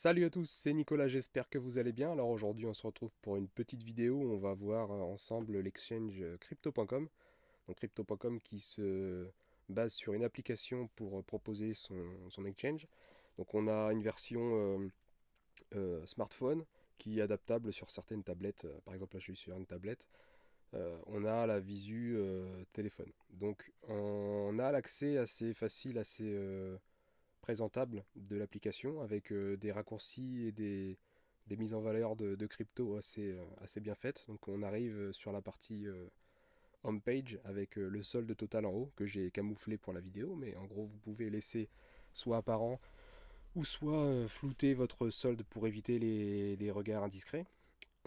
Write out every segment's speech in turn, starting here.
Salut à tous, c'est Nicolas, j'espère que vous allez bien. Alors aujourd'hui on se retrouve pour une petite vidéo où on va voir ensemble l'exchange crypto.com. Donc crypto.com qui se base sur une application pour proposer son exchange. Donc on a une version smartphone qui est adaptable sur certaines tablettes. Par exemple là je suis sur une tablette. On a la visu téléphone. Donc on a l'accès assez facile, assez présentable de l'application avec des raccourcis et des mises en valeur de crypto assez bien faites. Donc on arrive sur la partie home page avec le solde total en haut que j'ai camouflé pour la vidéo, mais en gros vous pouvez laisser soit apparent ou soit flouter votre solde pour éviter les regards indiscrets.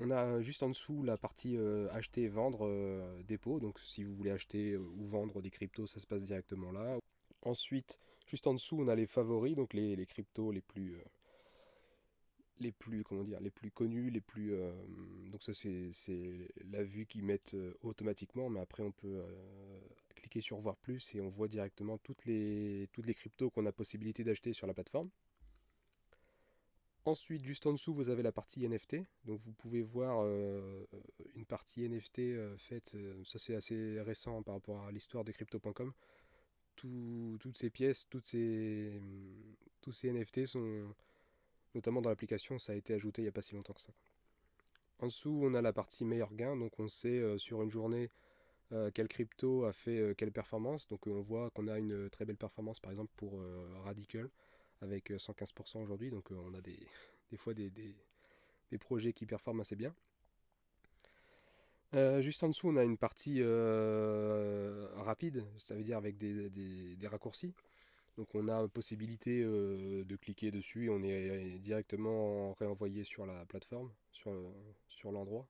On a juste en dessous la partie acheter et vendre dépôt. Donc si vous voulez acheter ou vendre des cryptos, ça se passe directement là. Ensuite, juste en dessous, on a les favoris, donc les cryptos comment dire, les plus connus, donc ça c'est la vue qu'ils mettent automatiquement, mais après on peut cliquer sur voir plus et on voit directement toutes les cryptos qu'on a possibilité d'acheter sur la plateforme. Ensuite, juste en dessous, vous avez la partie NFT. Donc vous pouvez voir une partie NFT faite, ça c'est assez récent par rapport à l'histoire de crypto.com. Toutes ces pièces, tous ces NFT sont, notamment dans l'application, ça a été ajouté il n'y a pas si longtemps que ça. En dessous, on a la partie meilleur gain, donc on sait sur une journée quelle crypto a fait quelle performance. Donc on voit qu'on a une très belle performance par exemple pour Radical avec 115% aujourd'hui, donc on a des fois des projets qui performent assez bien. Juste en dessous, on a une partie rapide, ça veut dire avec des raccourcis. Donc on a possibilité de cliquer dessus et on est directement réenvoyé sur la plateforme, sur l'endroit.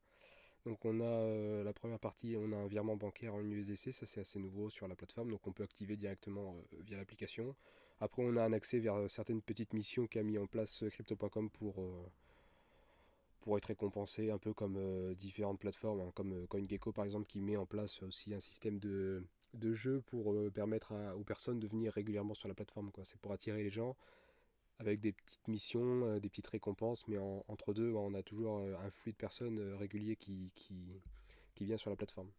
Donc on a la première partie, on a un virement bancaire en USDC, ça c'est assez nouveau sur la plateforme, donc on peut activer directement via l'application. Après on a un accès vers certaines petites missions qu'a mis en place crypto.com pour être récompensé, un peu comme différentes plateformes, hein, comme CoinGecko par exemple, qui met en place aussi un système de jeu pour permettre aux personnes de venir régulièrement sur la plateforme, quoi. C'est pour attirer les gens avec des petites missions, des petites récompenses, mais entre deux, on a toujours un flux de personnes régulier qui vient sur la plateforme.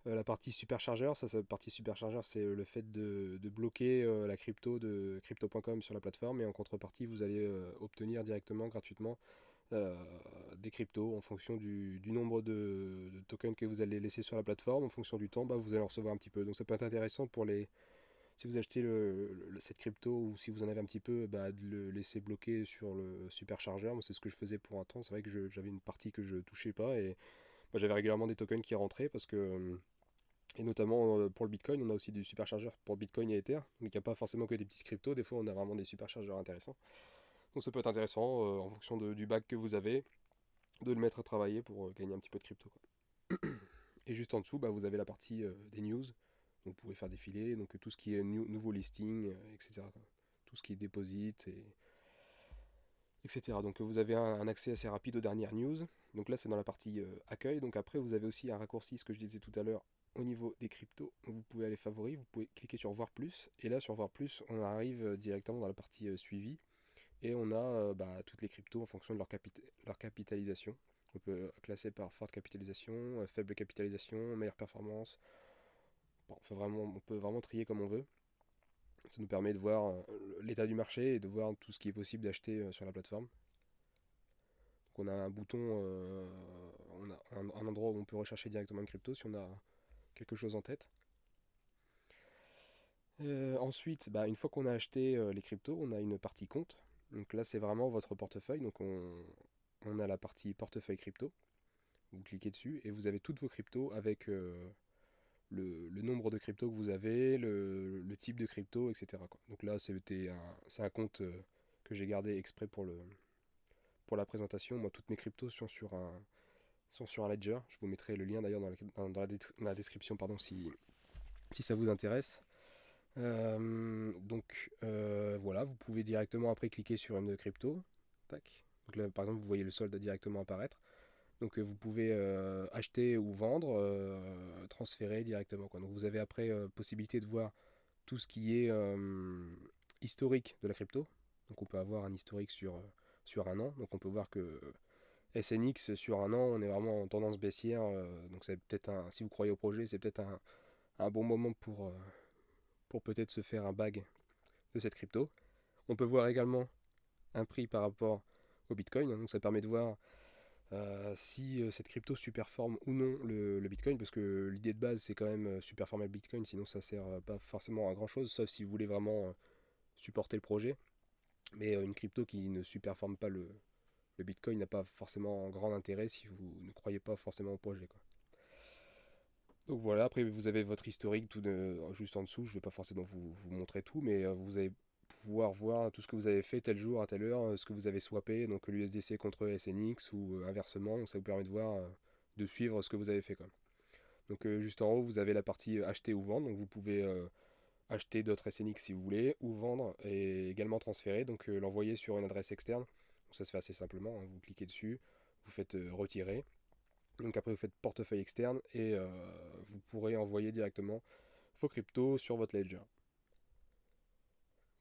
La partie superchargeur, cette partie superchargeur, c'est le fait de bloquer la crypto de crypto.com sur la plateforme et en contrepartie, vous allez obtenir directement, gratuitement, euh, des cryptos en fonction du nombre de tokens que vous allez laisser sur la plateforme. En fonction du temps, bah, vous allez en recevoir un petit peu. Donc ça peut être intéressant pour si vous achetez cette crypto ou si vous en avez un petit peu, bah, de le laisser bloquer sur le superchargeur. Moi, c'est ce que je faisais pour un temps. C'est vrai que j'avais une partie que je touchais pas et moi, j'avais régulièrement des tokens qui rentraient parce que et notamment pour le Bitcoin, on a aussi des superchargeurs pour Bitcoin et Ether. Donc il n'y a pas forcément que des petites cryptos, des fois on a vraiment des superchargeurs intéressants. Donc ça peut être intéressant en fonction du bac que vous avez, de le mettre à travailler pour gagner un petit peu de crypto, quoi. Et juste en dessous, bah, vous avez la partie des news. Donc vous pouvez faire défiler donc, tout ce qui est nouveau listing, etc., quoi. Tout ce qui est deposit, etc. Donc vous avez un accès assez rapide aux dernières news. Donc là c'est dans la partie accueil. Donc après vous avez aussi un raccourci, ce que je disais tout à l'heure, au niveau des cryptos. Donc, vous pouvez aller favoris, vous pouvez cliquer sur voir plus. Et là sur voir plus, on arrive directement dans la partie suivi. Et on a bah, toutes les cryptos en fonction de leur capitalisation. On peut classer par forte capitalisation, faible capitalisation, meilleure performance. Bon, on peut vraiment trier comme on veut. Ça nous permet de voir l'état du marché et de voir tout ce qui est possible d'acheter sur la plateforme. Donc on a un bouton, on a un endroit où on peut rechercher directement une crypto si on a quelque chose en tête. Ensuite, bah, une fois qu'on a acheté les cryptos, on a une partie compte. Donc là, c'est vraiment votre portefeuille. Donc on a la partie portefeuille crypto. Vous cliquez dessus et vous avez toutes vos cryptos avec le nombre de cryptos que vous avez, le type de crypto, etc., quoi. Donc là, c'est un compte que j'ai gardé exprès pour la présentation. Moi, toutes mes cryptos sont sur un ledger. Je vous mettrai le lien d'ailleurs dans la description pardon, si ça vous intéresse. Voilà, vous pouvez directement après cliquer sur une crypto. Tac. Donc là, par exemple, vous voyez le solde directement apparaître. Donc vous pouvez acheter ou vendre, transférer directement, quoi. Donc vous avez après possibilité de voir tout ce qui est historique de la crypto. Donc on peut avoir un historique sur un an. Donc on peut voir que SNX sur un an, on est vraiment en tendance baissière. Donc c'est peut-être si vous croyez au projet, c'est peut-être un bon moment pour peut-être se faire un bag de cette crypto. On peut voir également un prix par rapport au Bitcoin. Donc ça permet de voir si cette crypto superforme ou non le Bitcoin, parce que l'idée de base c'est quand même superformer le Bitcoin, sinon ça sert pas forcément à grand chose, sauf si vous voulez vraiment supporter le projet. Mais une crypto qui ne superforme pas le Bitcoin n'a pas forcément un grand intérêt si vous ne croyez pas forcément au projet, quoi. Donc voilà, après vous avez votre historique juste en dessous, je ne vais pas forcément vous montrer tout, mais vous allez pouvoir voir tout ce que vous avez fait tel jour à telle heure, ce que vous avez swappé, donc l'USDC contre SNX ou inversement, ça vous permet de voir, de suivre ce que vous avez fait, quoi. Donc juste en haut, vous avez la partie acheter ou vendre, donc vous pouvez acheter d'autres SNX si vous voulez, ou vendre et également transférer, donc l'envoyer sur une adresse externe. Donc ça se fait assez simplement, hein. Vous cliquez dessus, vous faites retirer, donc après vous faites portefeuille externe et vous pourrez envoyer directement vos cryptos sur votre ledger.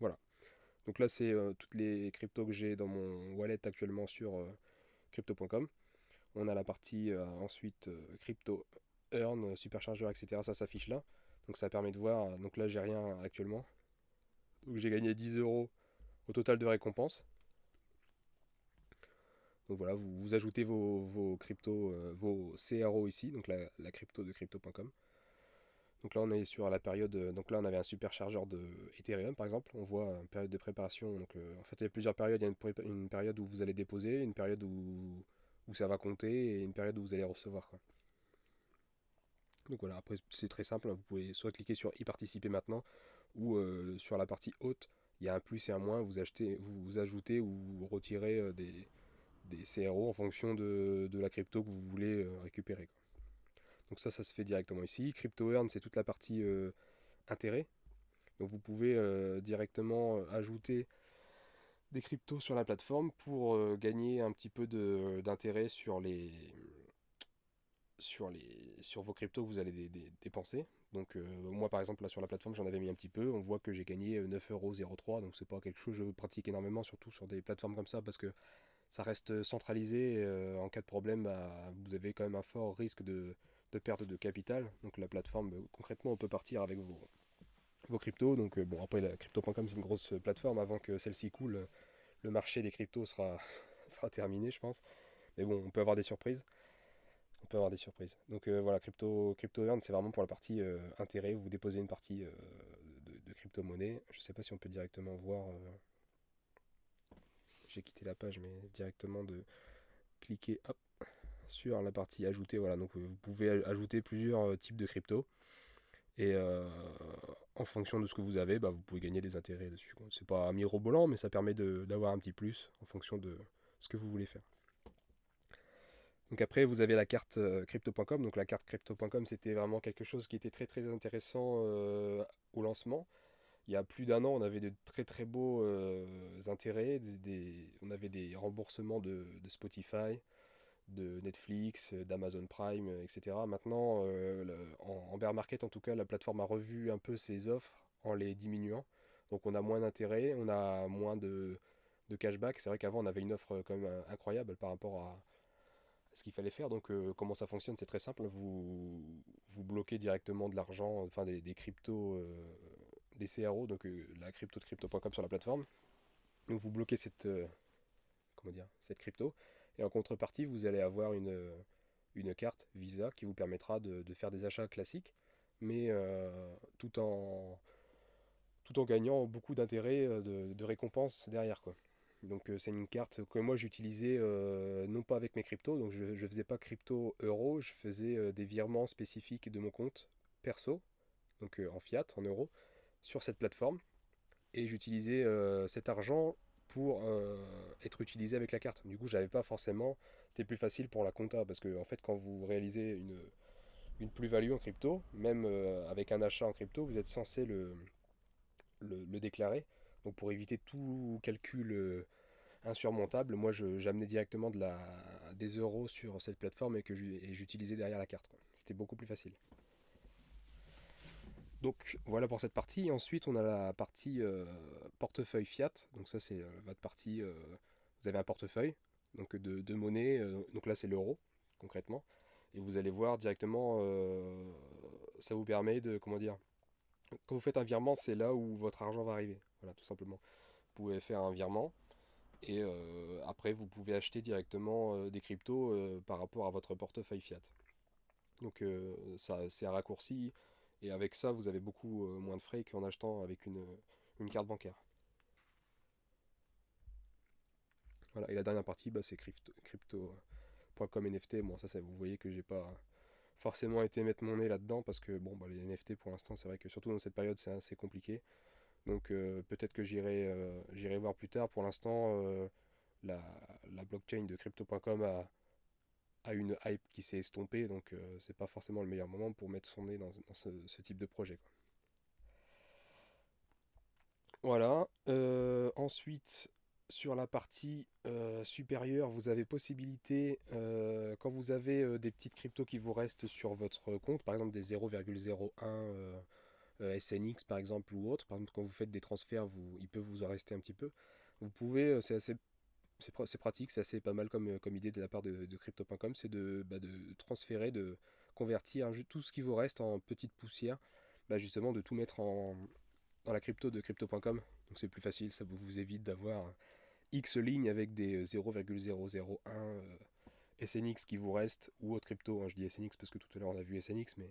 Voilà. Donc là c'est toutes les cryptos que j'ai dans mon wallet actuellement sur crypto.com. On a la partie ensuite crypto earn, superchargeur, etc. Ça s'affiche là. Donc ça permet de voir. Donc là j'ai rien actuellement. Donc j'ai gagné 10 euros au total de récompenses. Donc voilà, vous ajoutez vos cryptos, vos CRO ici, donc la crypto de crypto.com. Donc là on est sur la période, donc là on avait un superchargeur de Ethereum par exemple, on voit une période de préparation, donc en fait il y a plusieurs périodes, il y a une période où vous allez déposer, une période où ça va compter et une période où vous allez recevoir, quoi. Donc voilà, après c'est très simple, hein. Vous pouvez soit cliquer sur y participer maintenant ou sur la partie haute, il y a un plus et un moins, vous ajoutez ou vous retirez des CRO en fonction de la crypto que vous voulez récupérer, quoi. Donc ça se fait directement ici. Crypto Earn, c'est toute la partie intérêt. Donc vous pouvez directement ajouter des cryptos sur la plateforme pour gagner un petit peu d'intérêt sur vos cryptos que vous allez dépenser. Donc moi par exemple là sur la plateforme j'en avais mis un petit peu, on voit que j'ai gagné 9,03€, donc c'est pas quelque chose que je pratique énormément, surtout sur des plateformes comme ça, parce que ça reste centralisé, en cas de problème bah, vous avez quand même un fort risque de perte de capital. Donc la plateforme concrètement on peut partir avec vos cryptos. Donc bon après la crypto.com c'est une grosse plateforme, avant que celle-ci coule, le marché des cryptos sera, sera terminé je pense. Mais bon on peut avoir des surprises. On peut avoir des surprises. Donc voilà, crypto Earn, c'est vraiment pour la partie intérêt. Vous déposez une partie de crypto-monnaie. Je ne sais pas si on peut directement voir. J'ai quitté la page, mais directement de cliquer hop, sur la partie ajouter. Voilà, donc vous pouvez ajouter plusieurs types de crypto. Et en fonction de ce que vous avez, bah, vous pouvez gagner des intérêts dessus, quoi. C'est pas mirobolant, mais ça permet d'avoir un petit plus en fonction de ce que vous voulez faire. Donc après, vous avez la carte crypto.com. Donc la carte crypto.com, c'était vraiment quelque chose qui était très très intéressant au lancement. Il y a plus d'un an, on avait de très très beaux intérêts. On avait des remboursements de Spotify, de Netflix, d'Amazon Prime, etc. Maintenant, en bear market, en tout cas, la plateforme a revu un peu ses offres en les diminuant. Donc on a moins d'intérêt, on a moins de cashback. C'est vrai qu'avant, on avait une offre quand même incroyable par rapport à ce qu'il fallait faire. Donc comment ça fonctionne, c'est très simple. Vous bloquez directement de l'argent, enfin des cryptos, des CRO, donc la crypto de crypto.com sur la plateforme. Donc vous bloquez comment dire, cette crypto. Et en contrepartie, vous allez avoir une carte Visa qui vous permettra de faire des achats classiques, mais tout en gagnant beaucoup d'intérêts, de récompenses derrière, quoi. Donc c'est une carte que moi j'utilisais non pas avec mes cryptos, donc je ne faisais pas crypto euro, je faisais des virements spécifiques de mon compte perso, donc en fiat, en euros, sur cette plateforme, et j'utilisais cet argent pour être utilisé avec la carte. Du coup j'avais pas forcément, c'était plus facile pour la compta, parce que en fait quand vous réalisez une plus-value en crypto, même avec un achat en crypto, vous êtes censé le déclarer. Donc pour éviter tout calcul insurmontable, moi j'amenais directement des euros sur cette plateforme et j'utilisais derrière la carte, quoi. C'était beaucoup plus facile. Donc voilà pour cette partie. Ensuite, on a la partie portefeuille fiat. Donc ça, c'est votre partie. Vous avez un portefeuille donc de monnaie. Donc là, c'est l'euro concrètement. Et vous allez voir directement. Ça vous permet de comment dire. Quand vous faites un virement, c'est là où votre argent va arriver. Voilà, tout simplement. Vous pouvez faire un virement et après, vous pouvez acheter directement des cryptos par rapport à votre portefeuille fiat. Donc ça, c'est un raccourci. Et avec ça, vous avez beaucoup moins de frais qu'en achetant avec une carte bancaire. Voilà. Et la dernière partie, bah, c'est crypto.com NFT. Bon, ça, vous voyez que j'ai pas forcément été mettre mon nez là-dedans parce que bon, bah, les NFT pour l'instant, c'est vrai que surtout dans cette période, c'est assez compliqué. Donc peut-être que j'irai voir plus tard. Pour l'instant, la, la blockchain de crypto.com a une hype qui s'est estompée, donc c'est pas forcément le meilleur moment pour mettre son nez dans ce type de projet, quoi. Voilà. Ensuite, sur la partie supérieure, vous avez possibilité, quand vous avez des petites cryptos qui vous restent sur votre compte, par exemple des 0,01 SNX par exemple ou autre, par exemple quand vous faites des transferts, il peut vous en rester un petit peu. Vous pouvez, c'est pratique, c'est assez pas mal comme idée de la part de crypto.com, c'est de transférer, de convertir tout ce qui vous reste en petites poussières, bah, justement de tout mettre dans la crypto de crypto.com. Donc c'est plus facile, ça vous évite d'avoir X lignes avec des 0,001 SNX qui vous restent ou autre crypto, hein. Je dis SNX parce que tout à l'heure on a vu SNX, mais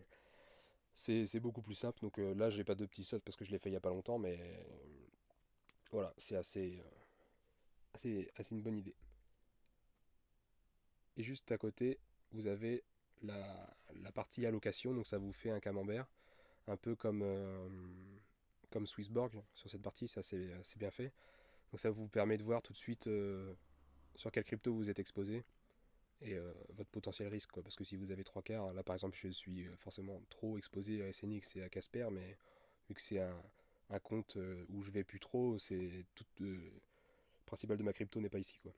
c'est beaucoup plus simple. Donc là j'ai pas de petits sauts parce que je l'ai fait il y a pas longtemps, mais voilà, c'est assez une bonne idée. Et juste à côté, vous avez la partie allocation, donc ça vous fait un camembert, un peu comme Swissborg sur cette partie, ça c'est bien fait. Donc ça vous permet de voir tout de suite sur quelle crypto vous êtes exposé et votre potentiel risque, quoi. Parce que si vous avez trois quarts, là par exemple je suis forcément trop exposé à SNX et à Casper, mais vu que c'est un compte où je vais plus trop, c'est tout le principal de ma crypto n'est pas ici, quoi.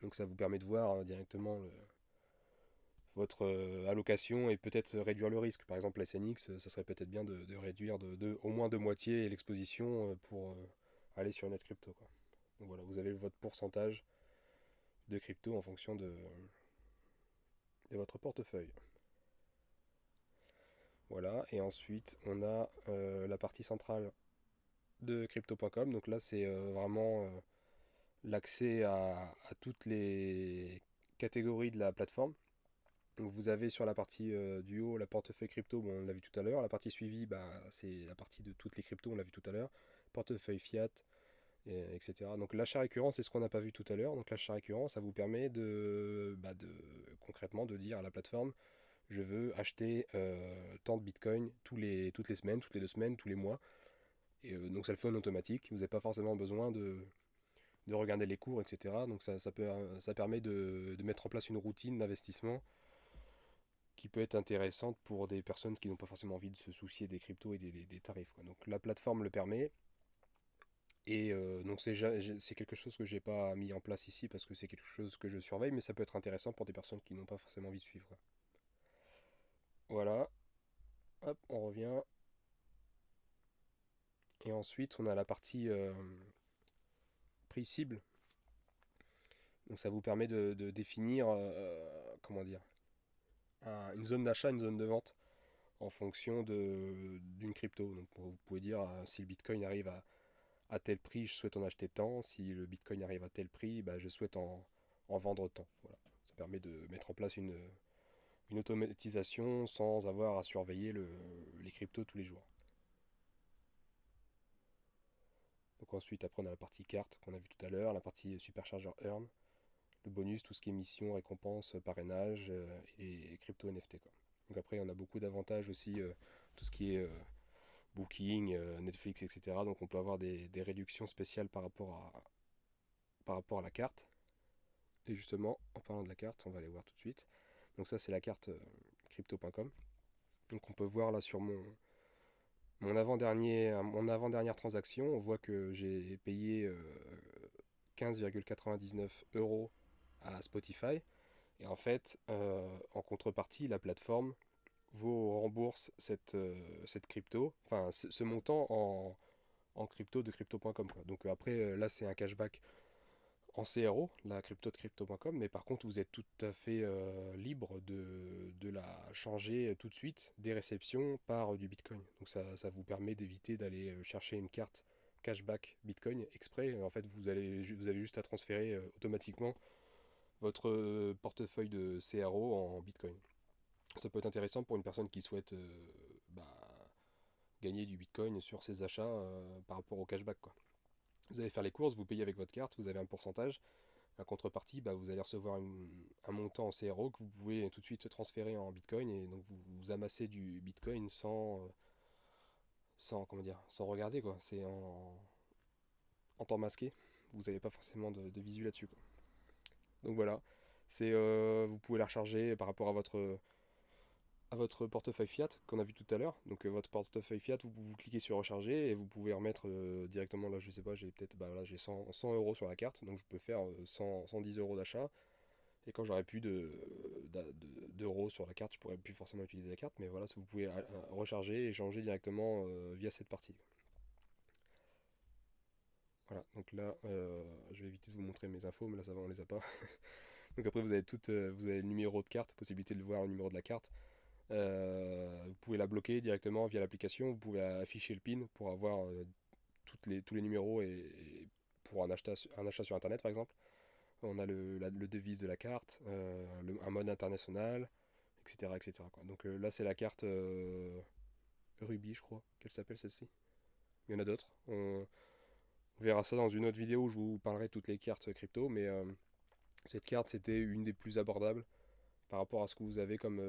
Donc ça vous permet de voir directement votre allocation et peut-être réduire le risque. Par exemple, la SNX, ça serait peut-être bien de réduire au moins de moitié l'exposition pour aller sur une autre crypto, quoi. Donc voilà, vous avez votre pourcentage de crypto en fonction de votre portefeuille. Voilà, et ensuite on a la partie centrale de crypto.com. Donc là, c'est vraiment l'accès à toutes les catégories de la plateforme. Donc vous avez sur la partie du haut la portefeuille crypto, bon, on l'a vu tout à l'heure. La partie suivie, bah, c'est la partie de toutes les cryptos, on l'a vu tout à l'heure. Portefeuille fiat, etc. Donc l'achat récurrent, c'est ce qu'on n'a pas vu tout à l'heure. Donc l'achat récurrent, ça vous permet concrètement de dire à la plateforme, je veux acheter tant de bitcoin toutes les semaines, toutes les 2 semaines, tous les mois. Et donc ça le fait en automatique. Vous n'avez pas forcément besoin de regarder les cours, etc. Donc ça permet de mettre en place une routine d'investissement qui peut être intéressante pour des personnes qui n'ont pas forcément envie de se soucier des cryptos et des tarifs, quoi. Donc la plateforme le permet. Et donc c'est quelque chose que j'ai pas mis en place ici parce que c'est quelque chose que je surveille, mais ça peut être intéressant pour des personnes qui n'ont pas forcément envie de suivre, quoi. Voilà, hop, on revient. Et ensuite on a la partie prix cible. Donc ça vous permet de définir, comment dire, une zone d'achat, une zone de vente en fonction d'une crypto. Donc vous pouvez dire si le Bitcoin arrive à tel prix, je souhaite en acheter tant. Si le Bitcoin arrive à tel prix, bah, je souhaite en vendre tant. Voilà. Ça permet de mettre en place une automatisation sans avoir à surveiller les cryptos tous les jours. Donc ensuite, après, on a la partie carte qu'on a vu tout à l'heure, la partie supercharger earn, le bonus, tout ce qui est mission, récompense, parrainage et crypto NFT, quoi. Donc après, on a beaucoup d'avantages aussi, tout ce qui est Booking, Netflix, etc. Donc on peut avoir des réductions spéciales par rapport à la carte. Et justement, en parlant de la carte, on va aller voir tout de suite. Donc ça, c'est la carte crypto.com. Donc on peut voir là sur mon avant-dernière transaction, on voit que j'ai payé 15,99 euros à Spotify. Et en fait, en contrepartie, la plateforme vous rembourse cette crypto, enfin ce montant en crypto de crypto.com quoi. Donc après là c'est un cashback en CRO, la crypto de crypto.com, mais par contre vous êtes tout à fait libre de la changer tout de suite des réceptions par du Bitcoin. Donc ça vous permet d'éviter d'aller chercher une carte cashback Bitcoin exprès. En fait vous avez juste à transférer automatiquement votre portefeuille de CRO en Bitcoin. Ça peut être intéressant pour une personne qui souhaite gagner du Bitcoin sur ses achats par rapport au cashback quoi. Vous allez faire les courses, vous payez avec votre carte, vous avez un pourcentage. En contrepartie, vous allez recevoir un montant en CRO que vous pouvez tout de suite transférer en Bitcoin et donc vous amassez du Bitcoin sans comment dire, sans regarder quoi. C'est en temps masqué. Vous n'avez pas forcément de visu là-dessus quoi. Donc voilà, vous pouvez la recharger par rapport à votre portefeuille Fiat qu'on a vu tout à l'heure. Donc votre portefeuille Fiat, vous cliquez sur recharger et vous pouvez remettre directement là, je sais pas, j'ai peut-être là j'ai 100 euros sur la carte, donc je peux faire 110 euros d'achat. Et quand j'aurai plus d'euros sur la carte, je pourrais plus forcément utiliser la carte, mais voilà, vous pouvez recharger et changer directement via cette partie. Voilà, donc là, je vais éviter de vous montrer mes infos, mais là ça va, on les a pas. Donc après, vous avez le numéro de carte, possibilité de voir le numéro de la carte. Vous pouvez la bloquer directement via l'application, vous pouvez afficher le PIN pour avoir tous les numéros et pour un achat sur Internet par exemple. On a le devise de la carte, un mode international, etc. etc. quoi. Donc là, c'est la carte Ruby, je crois, qu'elle s'appelle celle-ci. Il y en a d'autres. On verra ça dans une autre vidéo où je vous parlerai de toutes les cartes crypto, mais cette carte, c'était une des plus abordables par rapport à ce que vous avez comme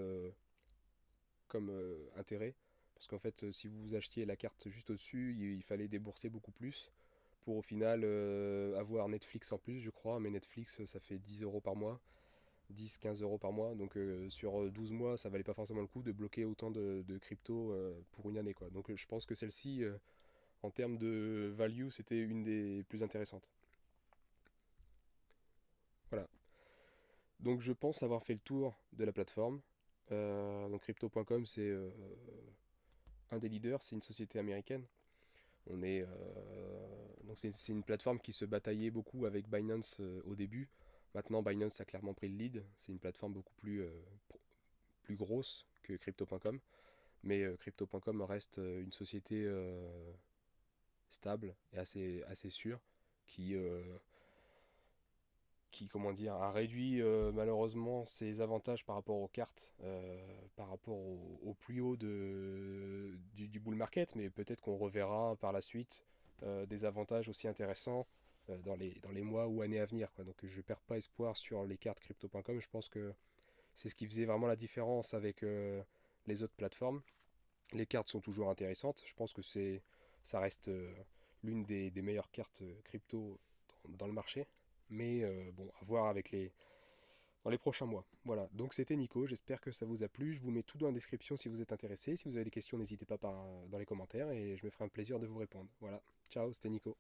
intérêt. Parce qu'en fait, si vous achetiez la carte juste au-dessus, il fallait débourser beaucoup plus pour au final avoir Netflix en plus, je crois. Mais Netflix, ça fait 10 euros par mois, 10-15 euros par mois. Donc sur 12 mois, ça valait pas forcément le coup de bloquer autant de crypto pour une année, quoi. Donc je pense que celle-ci, en termes de value, c'était une des plus intéressantes. Voilà. Donc je pense avoir fait le tour de la plateforme. Donc crypto.com, c'est un des leaders, c'est une société américaine. Donc c'est une plateforme qui se bataillait beaucoup avec Binance au début. Maintenant, Binance a clairement pris le lead. C'est une plateforme beaucoup plus grosse que Crypto.com. Mais Crypto.com reste une société stable et assez sûre qui, comment dire, a réduit malheureusement ses avantages par rapport aux cartes, par rapport au plus haut du bull market. Mais peut-être qu'on reverra par la suite des avantages aussi intéressants dans les mois ou années à venir, quoi. Donc je ne perds pas espoir sur les cartes crypto.com. Je pense que c'est ce qui faisait vraiment la différence avec les autres plateformes. Les cartes sont toujours intéressantes. Je pense que ça reste l'une des meilleures cartes crypto dans le marché. Mais bon, à voir dans les prochains mois. Voilà, donc c'était Nico, j'espère que ça vous a plu. Je vous mets tout dans la description si vous êtes intéressé. Si vous avez des questions, n'hésitez pas dans les commentaires et je me ferai un plaisir de vous répondre. Voilà, ciao, c'était Nico.